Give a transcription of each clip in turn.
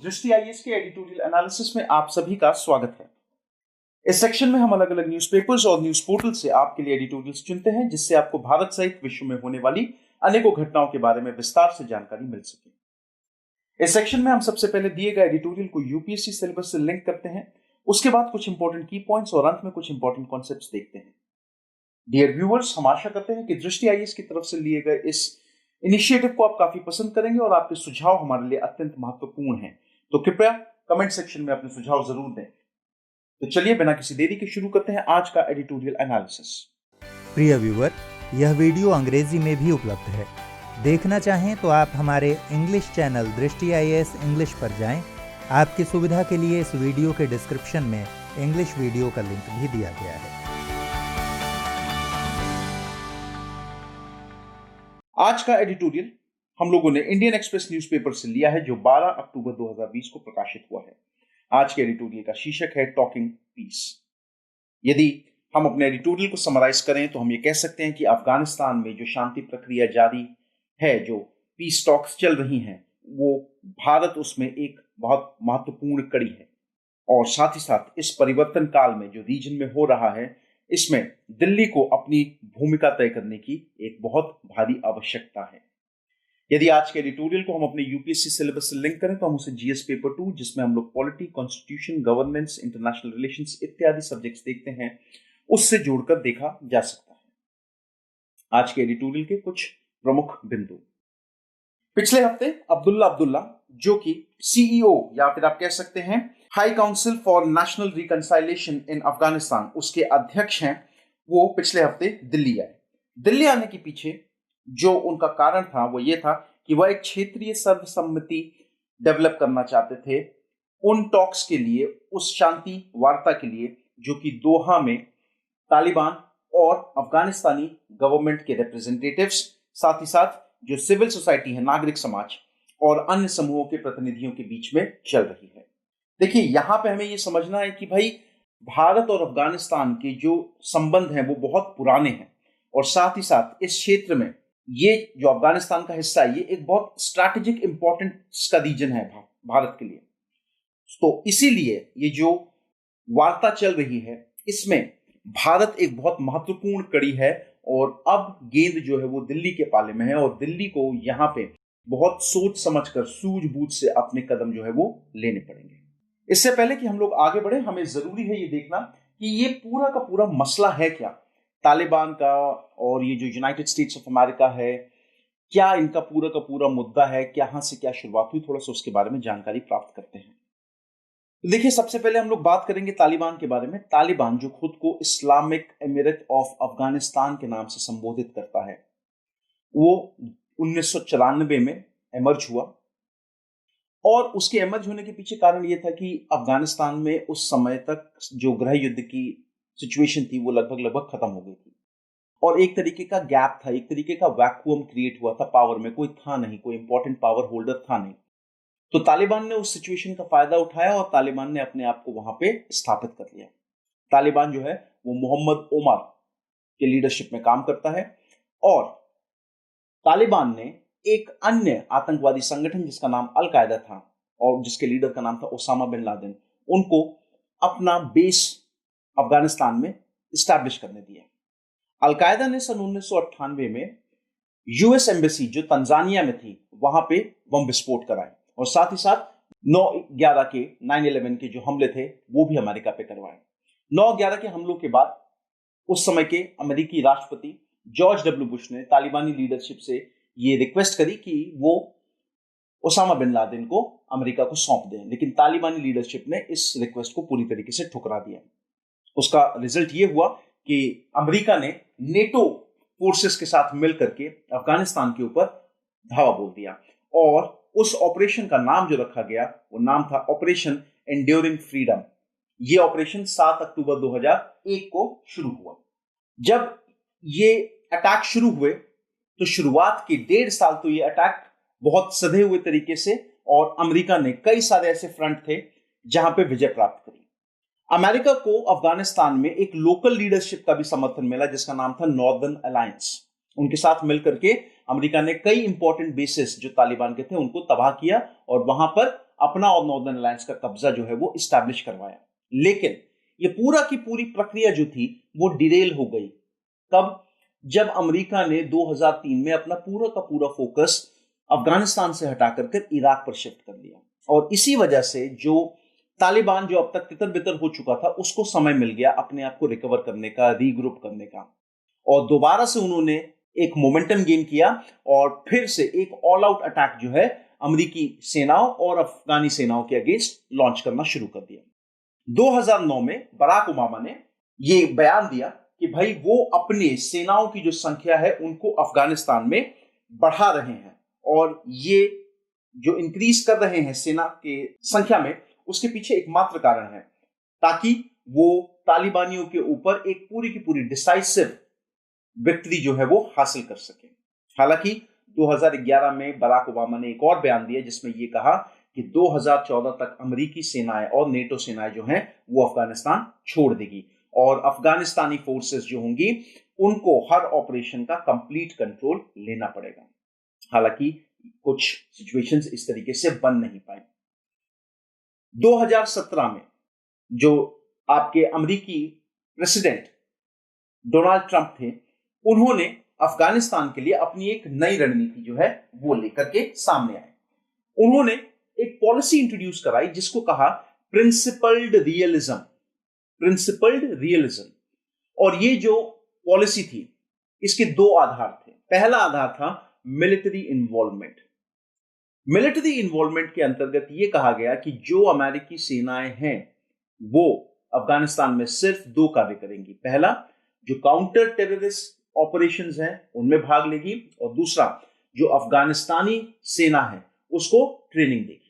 दृष्टि आईएएस के editorial analysis में आप सभी का स्वागत है। इस सेक्शन में हम अलग अलग न्यूज़पेपर्स और न्यूज़ पोर्टल से आपके लिए एडिटोरियल्स चुनते हैं, जिससे आपको भारत सहित विश्व में होने वाली अनेकों घटनाओं के बारे में विस्तार से जानकारी मिल सके। इस सेक्शन में हम सबसे पहले दिए गए एडिटोरियल को यूपीएससी सिलेबस से लिंक करते हैं, उसके बाद कुछ इंपॉर्टेंट की पॉइंट्स और अंत में कुछ इंपॉर्टेंट कॉन्सेप्ट्स देखते हैं। डियर व्यूअर्स, हम आशा करते हैं कि दृष्टि आईएएस की तरफ से लिए गए इस इनिशिएटिव को आप काफी पसंद करेंगे और आपके सुझाव हमारे लिए अत्यंत महत्वपूर्ण हैं। तो कृपया कमेंट सेक्शन में अपने सुझाव जरूर दें। तो चलिए बिना किसी देरी के शुरू करते हैं आज का एडिटोरियल एनालिसिस। प्रिय व्यूअर, यह वीडियो अंग्रेजी में भी उपलब्ध है। देखना चाहें तो आप हमारे इंग्लिश चैनल दृष्टि आईएएस इंग्लिश पर जाएं। आपकी सुविधा के लिए इस वीडियो के डिस्क्रिप्शन में इंग्लिश वीडियो का लिंक भी दिया गया है। आज का एडिटोरियल हम लोगों ने इंडियन एक्सप्रेस न्यूज़पेपर से लिया है, जो 12 अक्टूबर 2020 को प्रकाशित हुआ है। आज के एडिटोरियल का शीर्षक है टॉकिंग पीस। यदि हम अपने एडिटोरियल को समराइज करें तो हम ये कह सकते हैं कि अफगानिस्तान में जो शांति प्रक्रिया जारी है, जो पीस टॉक्स चल रही हैं, वो भारत उसमें एक बहुत महत्वपूर्ण कड़ी है। और साथ ही साथ इस परिवर्तन काल में जो रीजन में हो रहा है, इसमें दिल्ली को अपनी भूमिका तय करने की एक बहुत भारी आवश्यकता है। यदि आज के एडिटोरियल को हम अपने यूपीएससी सिलेबस से लिंक करें तो हम उसे जीएस पेपर 2, जिसमें हम लोग polity, constitution, governance, international relations इत्यादि सब्जेक्ट्स देखते हैं, उससे जोड़कर देखा जा सकता है। आज के एडिटोरियल के कुछ प्रमुख बिंदु। पिछले हफ्ते अब्दुल्ला, जो कि सीईओ या फिर आप कह सकते हैं हाई काउंसिल फॉर नेशनल रिकंसाइलेशन इन अफगानिस्तान, उसके अध्यक्ष हैं, वो पिछले हफ्ते दिल्ली आए। दिल्ली आने के पीछे जो उनका कारण था वो ये था कि वह एक क्षेत्रीय सर्वसम्मति डेवलप करना चाहते थे उन टॉक्स के लिए, उस शांति वार्ता के लिए, जो कि दोहा में तालिबान और अफगानिस्तानी गवर्नमेंट के रिप्रेजेंटेटिव्स, साथ ही साथ जो सिविल सोसाइटी है, नागरिक समाज और अन्य समूहों के प्रतिनिधियों के बीच में चल रही है। देखिए, यहां पे हमें ये समझना है कि भाई भारत और अफगानिस्तान के जो संबंध हैं वो बहुत पुराने हैं, और साथ ही साथ इस क्षेत्र में ये जो अफगानिस्तान का हिस्सा है, ये एक बहुत स्ट्रैटेजिक इंपॉर्टेंस का रीजन है भारत के लिए। तो इसीलिए ये जो वार्ता चल रही है, इसमें भारत एक बहुत महत्वपूर्ण कड़ी है, और अब गेंद जो है वो दिल्ली के पाले में है, और दिल्ली को यहाँ पे बहुत सोच समझकर, सूझबूझ से अपने कदम जो है वो लेने पड़ेंगे। इससे पहले कि हम लोग आगे बढ़े, हमें जरूरी है ये देखना कि ये पूरा का पूरा मसला है क्या, तालिबान का और ये जो यूनाइटेड स्टेट्स ऑफ अमेरिका है, क्या इनका पूरा का पूरा मुद्दा है, कहां से क्या शुरुआत हुई, थोड़ा सा उसके बारे में जानकारी प्राप्त करते हैं। तो देखिए, सबसे पहले हम लोग बात करेंगे तालिबान के बारे में। तालिबान जो खुद को इस्लामिक एमिरेट ऑफ अफगानिस्तान के नाम से संबोधित करता है, वो 1994 में एमर्ज हुआ, और उसके एमर्ज होने के पीछे कारण यह था कि अफगानिस्तान में उस समय तक जो गृह युद्ध की सिचुएशन थी वो लगभग खत्म हो गई थी, और एक तरीके का गैप था, एक तरीके का वैक्यूम क्रिएट हुआ था पावर में। कोई था नहीं, कोई इंपॉर्टेंट पावर होल्डर था नहीं। तो तालिबान ने उस सिचुएशन का फायदा उठाया और तालिबान ने अपने आप को वहां पे स्थापित कर लिया। तालिबान जो है वो मोहम्मद ओमर के लीडरशिप में काम करता है, और तालिबान ने एक अन्य आतंकवादी संगठन जिसका नाम अल कायदा था और जिसके लीडर का नाम था ओसामा बिन लादेन, उनको अपना बेस अफगानिस्तान में इस्टेब्लिश करने दिया। अलकायदा ने सन 1998 में यूएस एम्बेसी जो तंजानिया में थी वहां पे बम विस्फोट कराए, और साथ ही साथ 9/11 के 9/11 के जो हमले थे वो भी अमेरिका पे करवाए। 9/11 के हमलों के बाद उस समय के अमेरिकी राष्ट्रपति जॉर्ज डब्ल्यू बुश ने तालिबानी लीडरशिप से ये रिक्वेस्ट करी कि वो ओसामा बिन लादेन को अमेरिका को सौंप दें, लेकिन तालिबानी लीडरशिप ने इस रिक्वेस्ट को पूरी तरीके से ठुकरा दिया। उसका रिजल्ट ये हुआ कि अमेरिका ने नेटो फोर्सेस के साथ मिलकर के अफगानिस्तान के ऊपर धावा बोल दिया, और उस ऑपरेशन का नाम जो रखा गया वो नाम था ऑपरेशन एंड्योरिंग फ्रीडम। ये ऑपरेशन 7 अक्टूबर 2001 को शुरू हुआ। जब ये अटैक शुरू हुए तो शुरुआत के 1.5 साल तो ये अटैक बहुत सधे हुए तरीके से, और अमेरिका ने कई सारे ऐसे फ्रंट थे जहां पे विजय प्राप्त करी। अमेरिका को अफगानिस्तान में एक लोकल लीडरशिप का भी समर्थन मिला जिसका नाम था नॉर्दर्न अलायंस। उनके साथ मिलकर के अमेरिका ने कई इंपॉर्टेंट बेसिस जो तालिबान के थे उनको तबाह किया और वहां पर अपना और नॉर्दर्न अलायंस का कब्जा जो है वो इस्टेब्लिश करवाया। लेकिन ये पूरा की पूरी प्रक्रिया जो थी वो डिरेल हो गई। कब? जब अमेरिका ने 2003 में अपना पूरा का पूरा फोकस अफगानिस्तान से हटाकर इराक पर शिफ्ट कर लिया, और इसी वजह से जो तालिबान जो अब तक तितर बितर हो चुका था उसको समय मिल गया अपने आप को रिकवर करने का, रीग्रुप करने का, और दोबारा से उन्होंने एक मोमेंटम गेन किया और फिर से एक ऑल आउट अटैक जो है अमेरिकी सेनाओं और अफगानी सेनाओं के अगेंस्ट लॉन्च करना शुरू कर दिया। 2009 में बराक ओबामा ने यह बयान दिया कि भाई वो अपनी सेनाओं की जो संख्या है उनको अफगानिस्तान में बढ़ा रहे हैं, और ये जो इंक्रीज कर रहे हैं सेना के संख्या में, उसके पीछे एकमात्र कारण है ताकि वो तालिबानियों के ऊपर एक पूरी की पूरी डिसाइसिव विक्ट्री जो है वो हासिल कर सके। हालांकि 2011 में बराक ओबामा ने एक और बयान दिया जिसमें ये कहा कि 2014 तक अमेरिकी सेनाएं और नेटो सेनाएं जो हैं वो अफगानिस्तान छोड़ देगी, और अफगानिस्तानी फोर्सेस जो होंगी उनको हर ऑपरेशन का कंप्लीट कंट्रोल लेना पड़ेगा। हालांकि कुछ सिचुएशंस इस तरीके से बन नहीं पाई। 2017 में जो आपके अमेरिकी प्रेसिडेंट डोनाल्ड ट्रंप थे, उन्होंने अफगानिस्तान के लिए अपनी एक नई रणनीति जो है वो लेकर के सामने आए। उन्होंने एक पॉलिसी इंट्रोड्यूस कराई जिसको कहा प्रिंसिपल्ड रियलिज्म। प्रिंसिपल्ड रियलिज्म, और ये जो पॉलिसी थी इसके दो आधार थे। पहला आधार था मिलिट्री इन्वॉल्वमेंट। मिलिट्री इन्वॉल्वमेंट के अंतर्गत यह कहा गया कि जो अमेरिकी सेनाएं हैं वो अफगानिस्तान में सिर्फ दो कार्य करेंगी। पहला, जो काउंटर टेररिस्ट ऑपरेशंस हैं उनमें भाग लेगी, और दूसरा, जो अफगानिस्तानी सेना है उसको ट्रेनिंग देगी।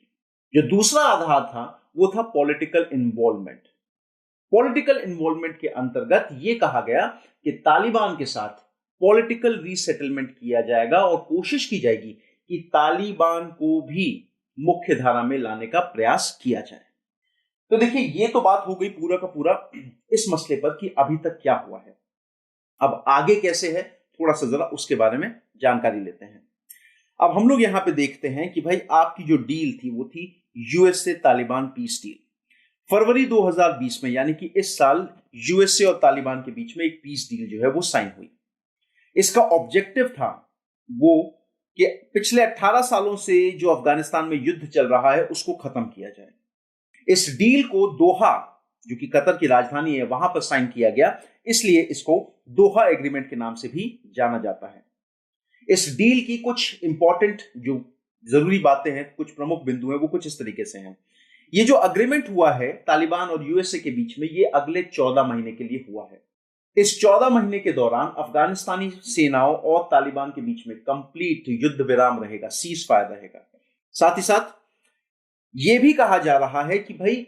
जो दूसरा आधार था वो था पॉलिटिकल इन्वॉल्वमेंट। पॉलिटिकल इन्वॉल्वमेंट के अंतर्गत यह कहा गया कि तालिबान के साथ पॉलिटिकल रीसेटलमेंट किया जाएगा और कोशिश की जाएगी कि तालिबान को भी मुख्य धारा में लाने का प्रयास किया जाए। तो देखिए, ये तो बात हो गई पूरा का पूरा इस मसले पर कि अभी तक क्या हुआ है। अब आगे कैसे है, थोड़ा सा जरा उसके बारे में जानकारी लेते हैं। अब हम लोग यहां पे देखते हैं कि भाई आपकी जो डील थी वो थी यूएसए तालिबान पीस डील। फरवरी 2020 में, यानी कि इस साल, यूएसए और तालिबान के बीच में एक पीस डील जो है वो साइन हुई। इसका ऑब्जेक्टिव था वो कि पिछले 18 सालों से जो अफगानिस्तान में युद्ध चल रहा है उसको खत्म किया जाए। इस डील को दोहा, जो कि कतर की राजधानी है, वहां पर साइन किया गया, इसलिए इसको दोहा एग्रीमेंट के नाम से भी जाना जाता है। इस डील की कुछ इंपॉर्टेंट जो जरूरी बातें हैं, कुछ प्रमुख बिंदु हैं, वो कुछ इस तरीके से हैं। ये जो अग्रीमेंट हुआ है तालिबान और यूएसए के बीच में, ये अगले 14 महीने के लिए हुआ है। इस 14 महीने के दौरान अफगानिस्तानी सेनाओं और तालिबान के बीच में कंप्लीट युद्ध विराम रहेगा, सीज फायर रहेगा। साथ ही साथ यह भी कहा जा रहा है कि भाई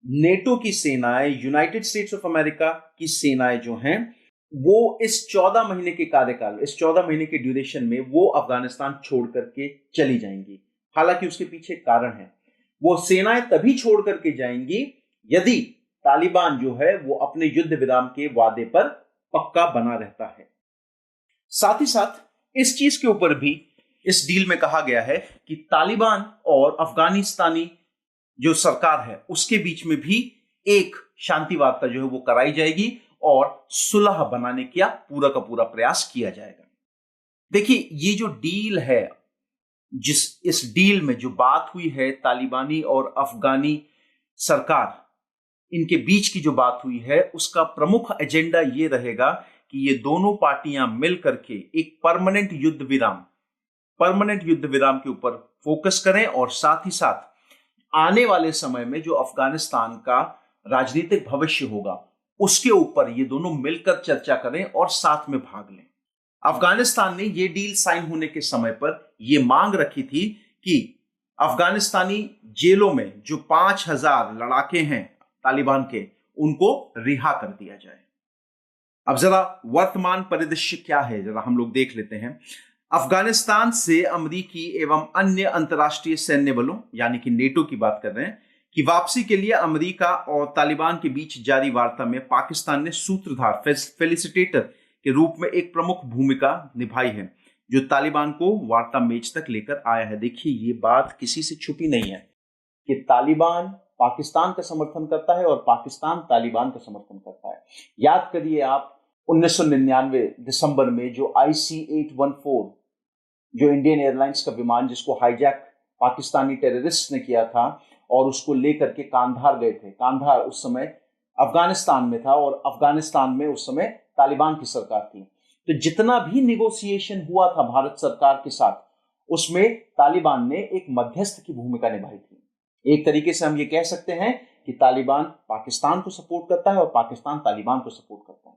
नेटो की सेनाएं, यूनाइटेड स्टेट्स ऑफ अमेरिका की सेनाएं जो हैं वो इस 14 महीने के कार्यकाल, इस 14 महीने के ड्यूरेशन में वो अफगानिस्तान छोड़ करके चली जाएंगी। हालांकि उसके पीछे कारण है, वो सेनाएं तभी छोड़ करके जाएंगी यदि तालिबान जो है वो अपने युद्ध विराम के वादे पर पक्का बना रहता है। साथ ही साथ इस चीज के ऊपर भी इस डील में कहा गया है कि तालिबान और अफगानिस्तानी जो सरकार है उसके बीच में भी एक शांति वार्ता जो है वो कराई जाएगी और सुलह बनाने का पूरा प्रयास किया जाएगा। देखिए, ये जो डील है, इस डील में जो बात हुई है तालिबानी और अफगानी सरकार, इनके बीच की जो बात हुई है, उसका प्रमुख एजेंडा ये रहेगा कि ये दोनों पार्टियां मिल करके एक परमानेंट युद्ध विराम के ऊपर फोकस करें, और साथ ही साथ आने वाले समय में जो अफगानिस्तान का राजनीतिक भविष्य होगा उसके ऊपर ये दोनों मिलकर चर्चा करें और साथ में भाग लें। अफगानिस्तान ने ये डील साइन होने के समय पर यह मांग रखी थी कि अफगानिस्तानी जेलों में जो 5000 लड़ाके हैं तालिबान के, उनको रिहा कर दिया जाए। अब जरा वर्तमान परिदृश्य क्या है जरा हम लोग देख लेते हैं। अफगानिस्तान से अमेरिकी एवं अन्य अंतर्राष्ट्रीय सैन्य बलों यानी कि नेटो की बात कर रहे हैं कि वापसी के लिए अमेरिका और तालिबान के बीच जारी वार्ता में पाकिस्तान ने सूत्रधार, फेलिसिटेटर के रूप में एक प्रमुख भूमिका निभाई है, जो तालिबान को वार्ता मेज तक लेकर आया है। देखिए, ये बात किसी से छुपी नहीं है। कि तालिबान पाकिस्तान का समर्थन करता है और पाकिस्तान तालिबान का समर्थन करता है। याद करिए आप 1999 दिसंबर में जो IC-814 जो इंडियन एयरलाइंस का विमान जिसको हाईजैक पाकिस्तानी टेररिस्ट ने किया था और उसको लेकर के कांधार गए थे। कांधार उस समय अफगानिस्तान में था और अफगानिस्तान में उस समय तालिबान की सरकार थी। तो जितना भी निगोशिएशन हुआ था भारत सरकार के साथ, उसमें तालिबान ने एक मध्यस्थ की भूमिका निभाई थी। एक तरीके से हम ये कह सकते हैं कि तालिबान पाकिस्तान को सपोर्ट करता है और पाकिस्तान तालिबान को सपोर्ट करता है।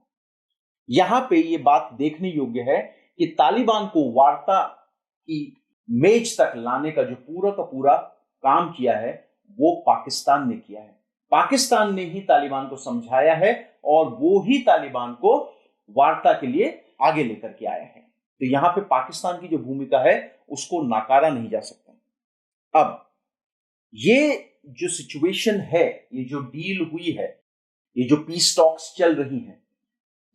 यहां पे ये बात देखने योग्य है कि तालिबान को वार्ता की मेज तक लाने का जो पूरा का पूरा काम किया है वो पाकिस्तान ने किया है। पाकिस्तान ने ही तालिबान को समझाया है और वो ही तालिबान को वार्ता के लिए आगे लेकर के आया है। तो यहां पे पाकिस्तान की जो भूमिका है उसको नकारा नहीं जा सकता। अब ये जो सिचुएशन है, ये जो डील हुई है, ये जो पीस टॉक्स चल रही हैं,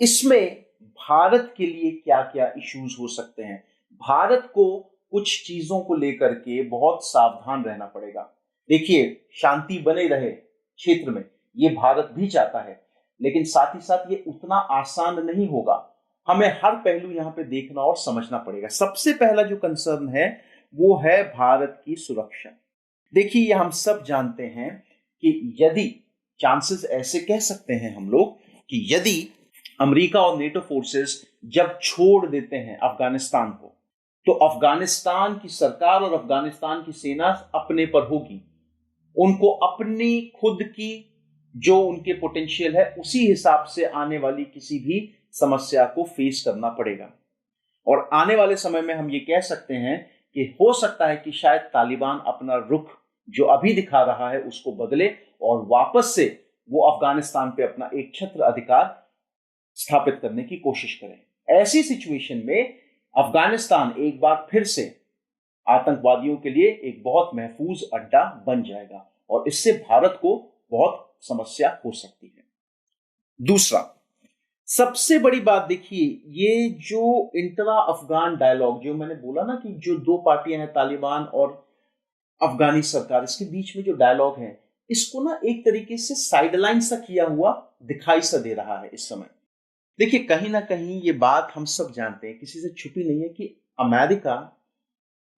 इसमें भारत के लिए क्या क्या इश्यूज हो सकते हैं। भारत को कुछ चीजों को लेकर के बहुत सावधान रहना पड़ेगा। देखिए, शांति बने रहे क्षेत्र में, ये भारत भी चाहता है, लेकिन साथ ही साथ ये उतना आसान नहीं होगा। हमें हर पहलू यहां पे देखना और समझना पड़ेगा। सबसे पहला जो कंसर्न है वो है भारत की सुरक्षा। देखिए, ये हम सब जानते हैं कि यदि चांसेस ऐसे कह सकते हैं हम लोग कि यदि अमेरिका और नेटो फोर्सेस जब छोड़ देते हैं अफगानिस्तान को, तो अफगानिस्तान की सरकार और अफगानिस्तान की सेना अपने पर होगी। उनको अपनी खुद की जो उनके पोटेंशियल है उसी हिसाब से आने वाली किसी भी समस्या को फेस करना पड़ेगा। और आने वाले समय में हम ये कह सकते हैं कि हो सकता है कि शायद तालिबान अपना रुख जो अभी दिखा रहा है उसको बदले और वापस से वो अफगानिस्तान पे अपना एक छत्र अधिकार स्थापित करने की कोशिश करें। ऐसी सिचुएशन में अफगानिस्तान एक बार फिर से आतंकवादियों के लिए एक बहुत महफूज अड्डा बन जाएगा और इससे भारत को बहुत समस्या हो सकती है। दूसरा, सबसे बड़ी बात देखिए, ये जो इंट्रा अफगान डायलॉग जो मैंने बोला ना कि जो दो पार्टियां हैं तालिबान और अफगानी सरकार, इसके बीच में जो डायलॉग है इसको ना एक तरीके से साइडलाइन सा किया हुआ दिखाई सा दे रहा है इस समय। देखिए, कहीं ना कहीं ये बात हम सब जानते हैं, किसी से छुपी नहीं है कि अमेरिका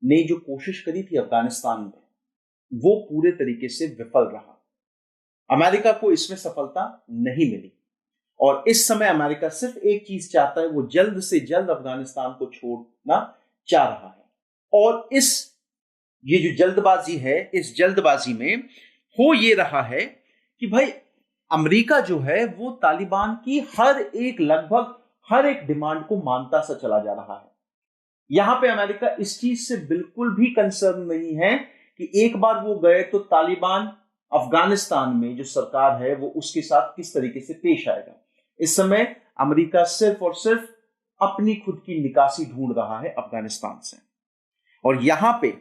ने जो कोशिश करी थी अफगानिस्तान में वो पूरे तरीके से विफल रहा। अमेरिका को इसमें सफलता नहीं मिली और इस समय अमेरिका सिर्फ एक चीज चाहता है, वो जल्द से जल्द अफगानिस्तान को छोड़ना चाह रहा है। और ये जो जल्दबाजी है, इस जल्दबाजी में हो ये रहा है कि भाई अमेरिका जो है वो तालिबान की लगभग हर एक डिमांड को मानता सा चला जा रहा है। यहां पे अमेरिका इस चीज से बिल्कुल भी कंसर्न नहीं है कि एक बार वो गए तो तालिबान अफगानिस्तान में जो सरकार है वो उसके साथ किस तरीके से पेश आएगा। इस समय अमेरिका सिर्फ और सिर्फ अपनी खुद की निकासी ढूंढ रहा है अफगानिस्तान से। और यहां पे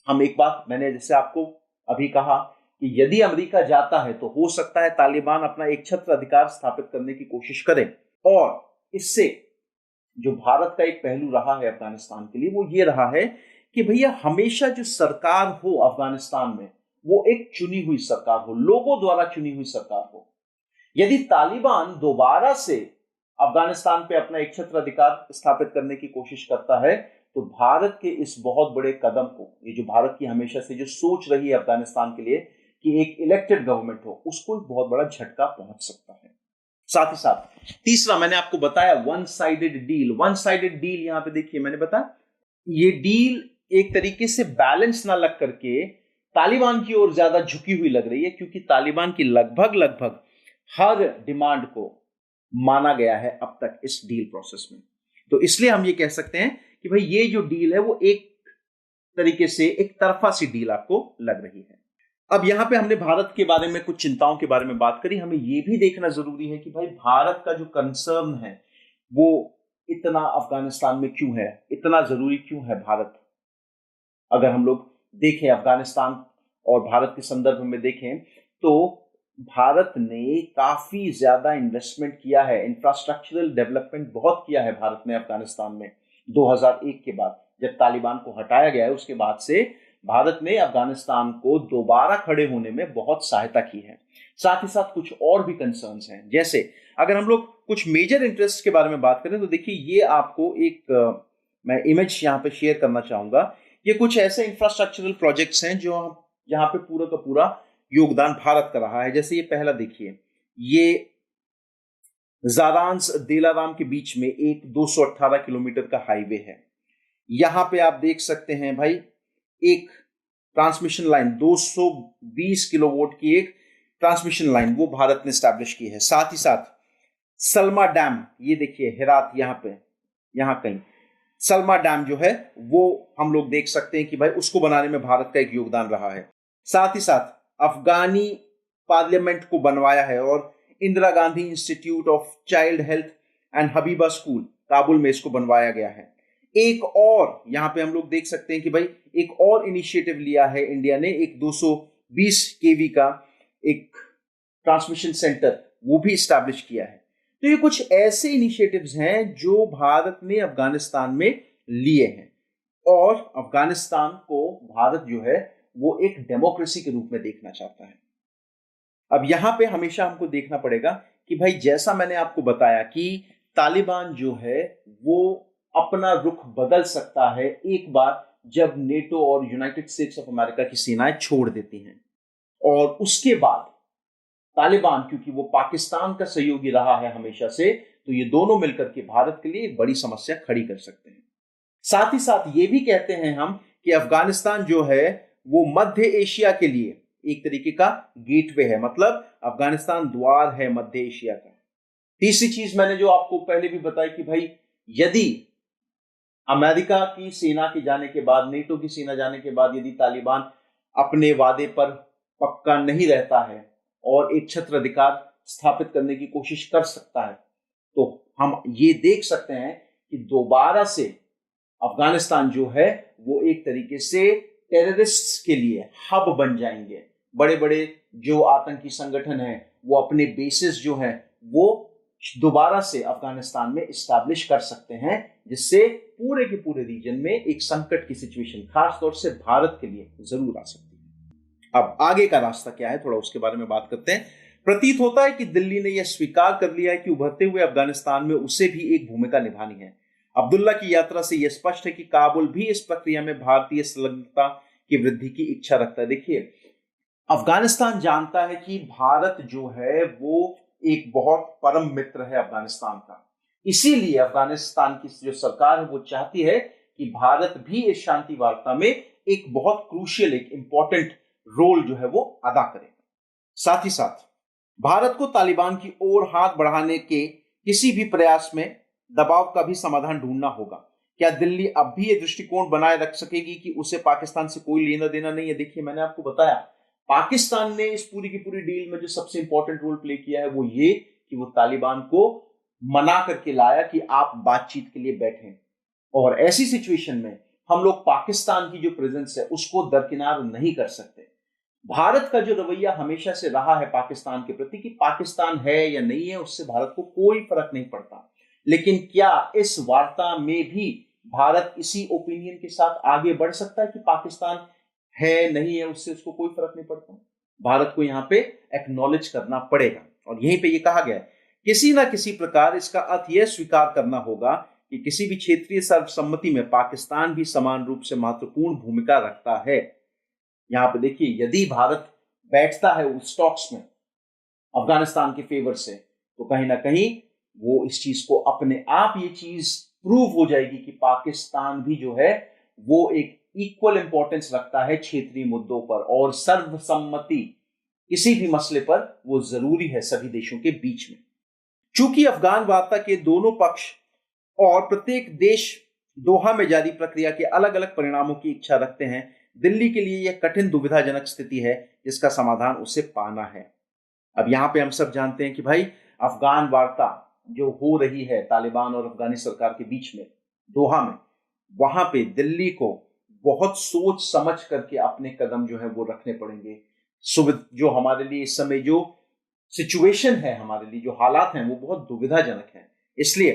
हम एक बात, मैंने जैसे आपको अभी कहा कि यदि अमेरिका जाता है तो हो सकता है तालिबान अपना एक छत्र अधिकार स्थापित करने की कोशिश करे। और इससे जो भारत का एक पहलू रहा है अफगानिस्तान के लिए वो ये रहा है कि भैया हमेशा जो सरकार हो अफगानिस्तान में वो एक चुनी हुई सरकार हो, लोगों द्वारा चुनी हुई सरकार हो। यदि तालिबान दोबारा से अफगानिस्तान पे अपना एक छत्र अधिकार स्थापित करने की कोशिश करता है तो भारत के इस बहुत बड़े कदम को, ये जो भारत की हमेशा से जो सोच रही है अफगानिस्तान के लिए कि एक इलेक्टेड गवर्नमेंट हो, उसको एक बहुत बड़ा झटका पहुंच सकता है। साथ ही साथ तीसरा, मैंने आपको बताया one sided deal. One sided deal यहां पे देखिए, मैंने बताया ये डील एक तरीके से बैलेंस ना लग करके तालिबान की ओर ज्यादा झुकी हुई लग रही है, क्योंकि तालिबान की लगभग हर डिमांड को माना गया है अब तक इस डील प्रोसेस में। तो इसलिए हम ये कह सकते हैं कि भाई ये जो डील है वो एक तरीके से एक तरफा सी डील आपको लग रही है। अब यहां पे हमने भारत के बारे में कुछ चिंताओं के बारे में बात करी। हमें यह भी देखना जरूरी है कि भाई भारत का जो कंसर्न है वो इतना अफगानिस्तान में क्यों है, इतना जरूरी क्यों है भारत। अगर हम लोग देखें अफगानिस्तान और भारत के संदर्भ में देखें तो भारत ने काफी ज्यादा इन्वेस्टमेंट किया है, इंफ्रास्ट्रक्चरल डेवलपमेंट बहुत किया है भारत ने अफगानिस्तान में। 2001 के बाद जब तालिबान को हटाया गया है उसके बाद से भारत ने अफगानिस्तान को दोबारा खड़े होने में बहुत सहायता की है। साथ ही साथ कुछ और भी कंसर्न्स हैं, जैसे अगर हम लोग कुछ मेजर इंटरेस्ट के बारे में बात करें तो देखिए ये आपको एक मैं इमेज यहाँ पे शेयर करना चाहूंगा। ये कुछ ऐसे इंफ्रास्ट्रक्चरल प्रोजेक्ट्स हैं जो यहाँ पे पूरा का पूरा योगदान भारत का रहा है। जैसे ये पहला देखिए, ये जारांस दिलाराम के बीच में एक 218 किलोमीटर का हाईवे है। यहां पे आप देख सकते हैं भाई एक ट्रांसमिशन लाइन 220 किलोवोल्ट की एक ट्रांसमिशन लाइन वो भारत ने स्टैब्लिश की है। साथ ही साथ सलमा डैम, ये देखिए हेरात यहां कहीं सलमा डैम जो है वो हम लोग देख सकते हैं कि भाई उसको बनाने में भारत का एक योगदान रहा है। साथ ही साथ अफगानी पार्लियामेंट को बनवाया है और Indira Gandhi institute of child health and Habiba school Kabul में इसको बनवाया गया है। एक और यहां पे हम लोग देख सकते हैं कि भाई एक और इनिशिएटिव लिया है इंडिया ने, एक 220 केवी का एक ट्रांसमिशन सेंटर वो भी स्टैब्लिश किया है। तो ये कुछ ऐसे इनिशिएटिव्स हैं जो भारत ने अफगानिस्तान में लिए हैं और अफगानिस्तान को भारत जो है वो एक डेमोक्रेसी के रूप में देखना चाहता है। अब यहां पे हमेशा हमको देखना पड़ेगा कि भाई जैसा मैंने आपको बताया कि तालिबान जो है वो अपना रुख बदल सकता है एक बार जब नेटो और यूनाइटेड स्टेट्स ऑफ अमेरिका की सेनाएं छोड़ देती हैं, और उसके बाद तालिबान क्योंकि वो पाकिस्तान का सहयोगी रहा है हमेशा से, तो ये दोनों मिलकर के भारत के लिए एक बड़ी समस्या खड़ी कर सकते हैं। साथ ही साथ ये भी कहते हैं हम कि अफगानिस्तान जो है वो मध्य एशिया के लिए एक तरीके का गेटवे है, मतलब अफगानिस्तान द्वार है मध्य एशिया का। तीसरी चीज मैंने जो आपको पहले भी बताई कि भाई यदि अमेरिका की सेना के जाने के बाद, नेटो की सेना जाने के बाद यदि तालिबान अपने वादे पर पक्का नहीं रहता है और एक छत्र अधिकार स्थापित करने की कोशिश कर सकता है, तो हम ये देख सकते हैं कि दोबारा से अफगानिस्तान जो है वो एक तरीके से टेररिस्ट्स के लिए हब बन जाएंगे। बड़े बड़े जो आतंकी संगठन हैं वो अपने बेसिस जो हैं वो दोबारा से अफगानिस्तान में इस्टेब्लिश कर सकते हैं, जिससे पूरे के पूरे रीजन में एक संकट की सिचुएशन खास तौर से भारत के लिए जरूर आ सकती है। अब आगे का रास्ता क्या है, थोड़ा उसके बारे में बात करते हैं। प्रतीत होता है कि दिल्ली ने यह स्वीकार कर लिया है कि उभरते हुए अफगानिस्तान में उसे भी एक भूमिका निभानी है। अब्दुल्ला की यात्रा से यह स्पष्ट है कि काबुल भी इस प्रक्रिया में भारतीय संलग्नता की वृद्धि की इच्छा रखता है। देखिए अफगानिस्तान जानता है कि भारत जो है वो एक बहुत परम मित्र है अफगानिस्तान का, इसीलिए अफगानिस्तान की जो सरकार है वो चाहती है कि भारत भी इस शांति वार्ता में एक बहुत क्रूशियल, एक इंपॉर्टेंट रोल जो है वो अदा करे। साथ ही साथ भारत को तालिबान की ओर हाथ बढ़ाने के किसी भी प्रयास में दबाव का भी समाधान ढूंढना होगा। क्या दिल्ली अब भी ये दृष्टिकोण बनाए रख सकेगी कि उसे पाकिस्तान से कोई लेना देना नहीं है? देखिए मैंने आपको बताया पाकिस्तान ने इस पूरी की पूरी डील में जो सबसे इंपॉर्टेंट रोल प्ले किया है वो ये कि वो तालिबान को मना करके लाया कि आप बातचीत के लिए बैठें, और ऐसी सिचुएशन में हम लोग पाकिस्तान की जो प्रेजेंस है उसको दरकिनार नहीं कर सकते। भारत का जो रवैया हमेशा से रहा है पाकिस्तान के प्रति कि पाकिस्तान है या नहीं है उससे भारत को कोई फर्क नहीं पड़ता, लेकिन क्या इस वार्ता में भी भारत इसी ओपिनियन के साथ आगे बढ़ सकता है कि पाकिस्तान है नहीं है उससे उसको कोई फर्क नहीं पड़ता? भारत को यहाँ पे एक्नॉलेज करना पड़ेगा, और यहीं पे ये कहा गया है किसी ना किसी प्रकार इसका अर्थ यह स्वीकार करना होगा कि किसी भी क्षेत्रीय सर्वसम्मति में पाकिस्तान भी समान रूप से महत्वपूर्ण भूमिका रखता है। यहां पे देखिए यदि भारत बैठता है उस टॉक्स में अफगानिस्तान के फेवर से, तो कहीं ना कहीं वो इस चीज को अपने आप ये चीज प्रूव हो जाएगी कि पाकिस्तान भी जो है वो एक इक्वल इंपॉर्टेंस रखता है क्षेत्रीय मुद्दों पर, और सर्वसम्मति किसी भी मसले पर वो जरूरी है सभी देशों के बीच में। चूंकि अफगान वार्ता के दोनों पक्ष और प्रत्येक देश दोहा में जारी प्रक्रिया के अलग अलग परिणामों की इच्छा रखते हैं, दिल्ली के लिए यह कठिन दुविधाजनक स्थिति है जिसका समाधान उसे पाना है। अब यहां पे हम सब जानते हैं कि भाई अफगान वार्ता जो हो रही है तालिबान और अफगानी सरकार के बीच में दोहा में, वहां पे दिल्ली को बहुत सोच समझ करके अपने कदम जो है वो रखने पड़ेंगे। जो हमारे लिए इस समय जो सिचुएशन है, हमारे लिए जो हालात हैं वो बहुत दुविधाजनक हैं, इसलिए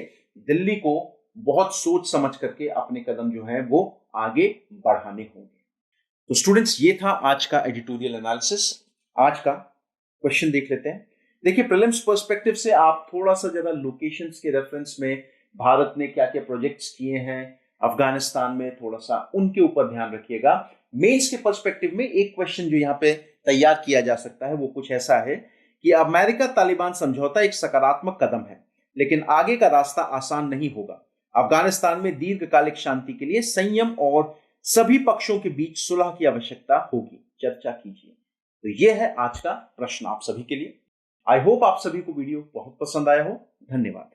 दिल्ली को बहुत सोच समझ करके अपने कदम जो है वो आगे बढ़ाने होंगे। तो स्टूडेंट्स, ये था आज का एडिटोरियल एनालिसिस। आज का क्वेश्चन देख लेते हैं। देखिए, प्रीलिम्स पर्सपेक्टिव से आप थोड़ा सा जरा लोकेशंस के रेफरेंस में भारत ने क्या क्या प्रोजेक्ट्स किए हैं अफगानिस्तान में, थोड़ा सा उनके ऊपर ध्यान रखिएगा। मेंस के पर्सपेक्टिव में एक क्वेश्चन जो यहाँ पे तैयार किया जा सकता है वो कुछ ऐसा है कि अमेरिका तालिबान समझौता एक सकारात्मक कदम है, लेकिन आगे का रास्ता आसान नहीं होगा। अफगानिस्तान में दीर्घकालिक शांति के लिए संयम और सभी पक्षों के बीच सुलह की आवश्यकता होगी, चर्चा कीजिए। तो यह है आज का प्रश्न आप सभी के लिए। आई होप आप सभी को वीडियो बहुत पसंद आया हो। धन्यवाद।